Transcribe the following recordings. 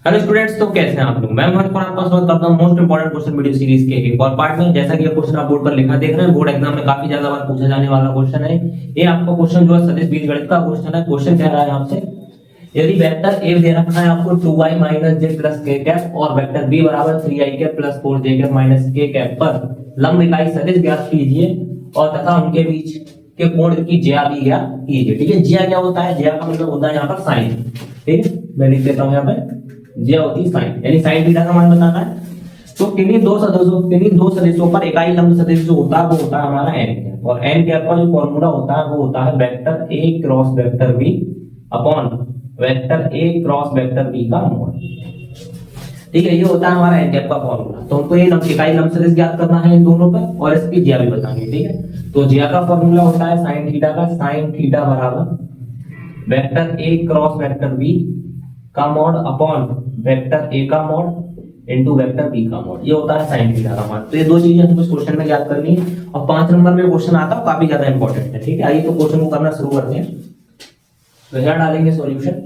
Hello students, तो कैसे हैं आप लोग। मैं मोहित कुमार आपका स्वागत करता हूं most important question video series के एक और पार्ट में। जैसा कि ये क्वेश्चन आप बोर्ड पर लिखा देख रहे हैं, बोर्ड एग्जाम में काफी ज्यादा बार पूछा जाने वाला क्वेश्चन है। ये आपका क्वेश्चन जो है सदिश बीजगणित का क्वेश्चन है। क्वेश्चन कह रहा है आपसे, यदि वेक्टर ए दे रखा है आपको 2y माइनस जे प्लस के कैप और वेक्टर बी बराबर 3i cap plus 4j cap minus के कैप पर लंब इकाई सदिश ज्ञात कीजिए और तथा उनके बीच के कोण की ज्या भी ज्ञात कीजिए। ठीक है, ज्या क्या होता है? ज्या का मतलब होता है यहाँ पर साइन। ठीक है, मैं लिख देता हूँ यहाँ पे, ज्या होती है साइन, यानी साइन थीटा का मान बताना है। तो किन्हीं दो सदिशों पर इकाई लंब सदिश जो होता है वो होता है हमारा एन कैप, और एन कैप का जो फॉर्मूला होता है वो होता है vector A cross vector B upon vector A cross vector B का मोड। ठीक है, ये होता है हमारा एन कैप का फॉर्मूला। तो हमको ये इकाई लंब सदिश ज्ञात करना है इन दोनों पर, और इसकी ज्या भी बतानी है। ठीक है, तो ज्या का फॉर्मूला होता है साइन थीटा का, साइन थीटा बराबर vector A cross vector B का मॉड अपॉन वेक्टर ए का मॉड इनटू वेक्टर बी का मॉड। ये होता है साइन थीटा का मान। तो ये दो चीजें हमको इस क्वेश्चन में याद करनी है, और 5 नंबर में क्वेश्चन आता है, काफी ज्यादा इंपॉर्टेंट है। ठीक है, आइए तो क्वेश्चन को करना शुरू करते हैं। तो यहाँ डालेंगे सॉल्यूशन।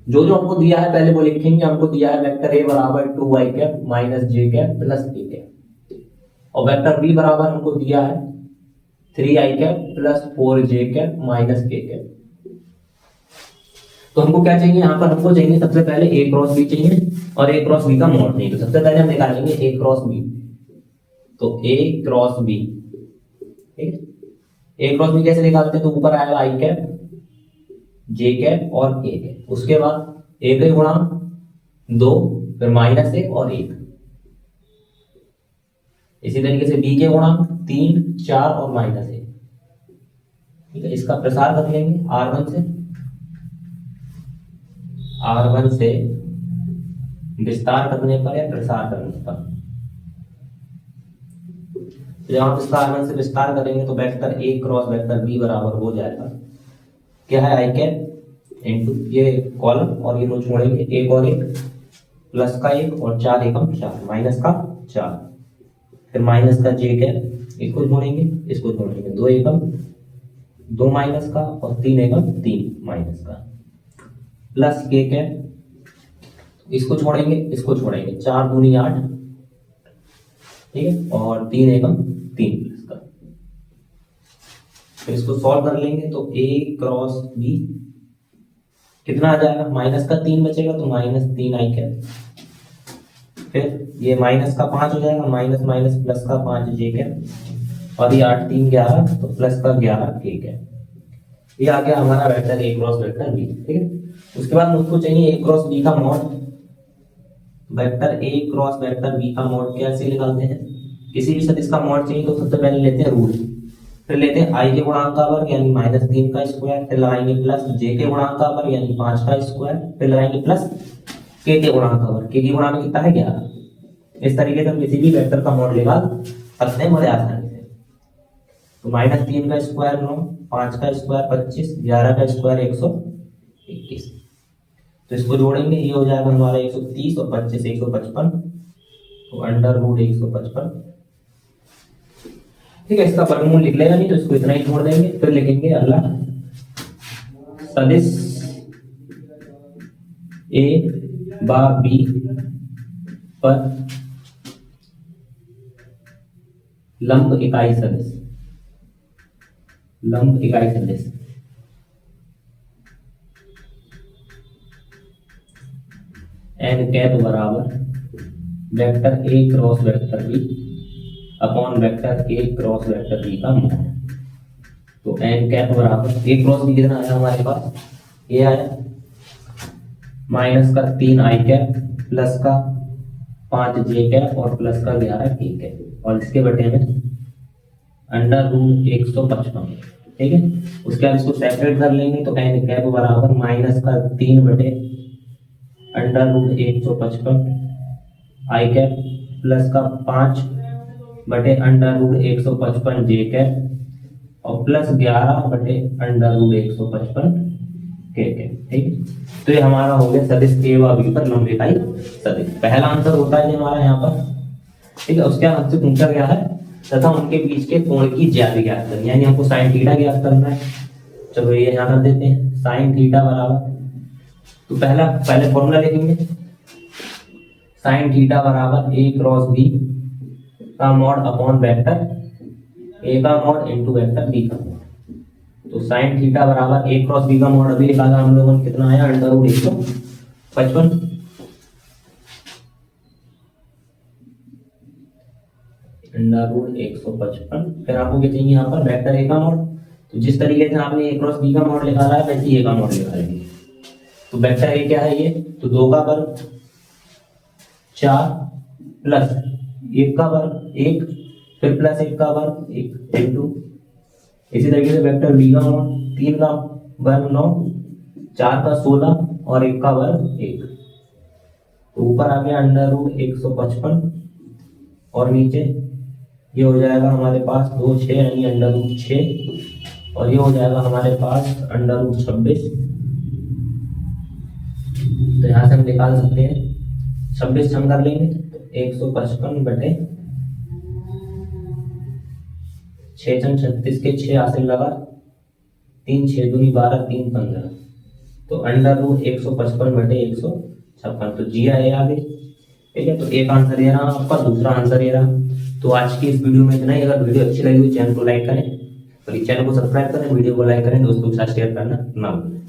जो जो हमको दिया है पहले वो लिखेंगे। हमको दिया है वेक्टर ए बराबर 2y कैप माइनस जे कैप प्लस के कैप, और वेक्टर बी बराबर हमको दिया है 3i cap plus 4j cap minus के कैप। तो हमको क्या चाहिए यहाँ पर? हमको चाहिए सबसे पहले ए क्रॉस बी चाहिए, और ए क्रॉस बी का मॉड चाहिए। तो सबसे पहले हम निकालेंगे ए क्रॉस बी। तो ए क्रॉस बी, ठीक है, ए क्रॉस बी कैसे निकालते हैं? तो ऊपर आएगा आई कैप जे कैप और के कैप, उसके बाद ए के गुणांक 2, फिर माइनस 1 और 1। इसी तरीके से बी के गुणांक 3, 4 और माइनस 1। ठीक है, इसका प्रसार कर लेंगे R1 से विस्तार करने पर या प्रसार करने पर। तो जब आप इसका R1 से विस्तार करेंगे तो vector A cross vector B बराबर हो जाएगा, क्या है, आई कैप इनटू ये कॉलम और ये रो छोड़ेंगे, एक और एक प्लस का 1 और 4 एकम 4 माइनस का 4, फिर माइनस का जे कैप, इसको जोड़ेंगे इसको जोड़ेंगे, 2 एकम 2 माइनस का और 3 एकम 3 माइनस का, प्लस के कैप, इसको छोड़ेंगे इसको छोड़ेंगे, 4 दूनी 8, ठीक है, और 3 एकम 3 प्लस का। फिर इसको सॉल्व कर लेंगे तो a क्रॉस b कितना आ जाएगा? माइनस का 3 बचेगा तो माइनस 3 आई कैप, फिर ये माइनस का 5 हो जाएगा, माइनस माइनस प्लस का 5 जे कैप, और ये 8 3 11 तो प्लस का 11 के कैप। ये आ गया हमारा vector A cross vector B. ठीक है, उसके बाद मुझको चाहिए ए क्रॉस बी का mod. Vector A cross vector B का मॉड कैसे निकालते हैं? किसी भी सदिश का मॉड चाहिए तो सबसे पहले लेते हैं रूट, फिर लेते हैं आई के गुणांक का वर्ग यानी -3 का स्क्वायर, फिर लगाएंगे प्लस जे के गुणांक का वर्ग यानी 5 का स्क्वायर, फिर लगाएंगे प्लस के गुणांक का वर्ग। के गुणांक कितना है? 11। इस तरीके से हम किसी भी वेक्टर का मॉड निकाल सकते हैं बड़े आसानी से। तो -3 का स्क्वायर 9, 5 का स्क्वायर 25, 11 का स्क्वायर 121। तो इसको जोड़ेंगे, ये हो जाएगा हमारा 130 और 25 155, तो अंडर रूट 155। ठीक है, इसका वर्गमूल लिख लेगा नहीं तो इसको इतना ही छोड़ देंगे। फिर लिखेंगे अगला, सदिश ए बा बी पर लंब इकाई सदिश, लंब इकाई सदिश एन कैप बराबर vector A cross vector B upon vector A cross vector B का मॉड। तो एन कैप बराबर ए क्रॉस बी कितना आया हमारे पास? ये आया माइनस का 3 आई कैप प्लस का 5 जे कैप और प्लस का 11 के कैप, और इसके बटे में अंडर रूट 155। ठीक है, उसके बाद इसको सेपरेट कर लेंगे तो एन कैप बराबर माइनस का 3 बटे अंडर रूट 155 आई कैप प्लस का 5 बटे अंडर रूट 155 जे कैप और प्लस 11 बटे अंडर रूट 155 के कैप। ठीक, तो ये हमारा हो गया सदिश ए व बी पर लंब इकाई सदिश। पहला आंसर होता है हमारा यहाँ पर। ठीक है, उसके बाद हमसे पूछा गया है तथा उनके बीच के कोण की ज्यादा ज्ञात करनी, यानी हमको साइन थीटा ज्ञात करना है। चलो ये यहाँ कर देते हैं, साइन थीटा बराबर, तो पहले फॉर्मूला लिखेंगे साइन थीटा बराबर ए क्रॉस बी का मॉड अपॉन वेक्टर ए का मॉड इंटू वेक्टर बी का मॉड। तो साइन थीटा बराबर ए क्रॉस बी का मॉड अभी लिखा था हम लोगों ने, कितना आया, अंडर रूट 155 अंडर रूट 155। फिर आपको क्या चाहिए यहाँ पर, वेक्टर ए का मॉड। तो जिस तरीके से आपने ए क्रॉस बी का मॉड लिखा रहा है वैसे ही ए का मॉड लिखा है। तो वेक्टर ए क्या है ये, तो 2 का वर्ग 4 प्लस 1 का वर्ग 1 फिर प्लस 1 का वर्ग 1 इंटू, इसी तरीके से वेक्टर बी का मॉड 3 का वर्ग 9 4 का 16 और 1 का वर्ग 1। तो ऊपर आ गया अंडर रूट 155 और नीचे ये हो जाएगा हमारे पास 2 6 यानी अंडर रूट 6 और ये हो जाएगा हमारे पास अंडर रूट 26। तो यहाँ से हम निकाल सकते हैं 26 हम कर लेंगे, तो 155 बटे 6 36 के 6 हासिल लगा 3 6 दूनी 12 3 15। तो अंडर रूट 155 बटे 156। तो जी आई आ गई, ठीक है। तो एक आंसर ये रहा आपका, दूसरा आंसर ये रहा। तो आज की इस वीडियो में इतना ही। अगर वीडियो अच्छी लगी तो चैनल को लाइक करें और इस चैनल को सब्सक्राइब करें, वीडियो को लाइक करें, दोस्तों के साथ शेयर करना ना भूलें।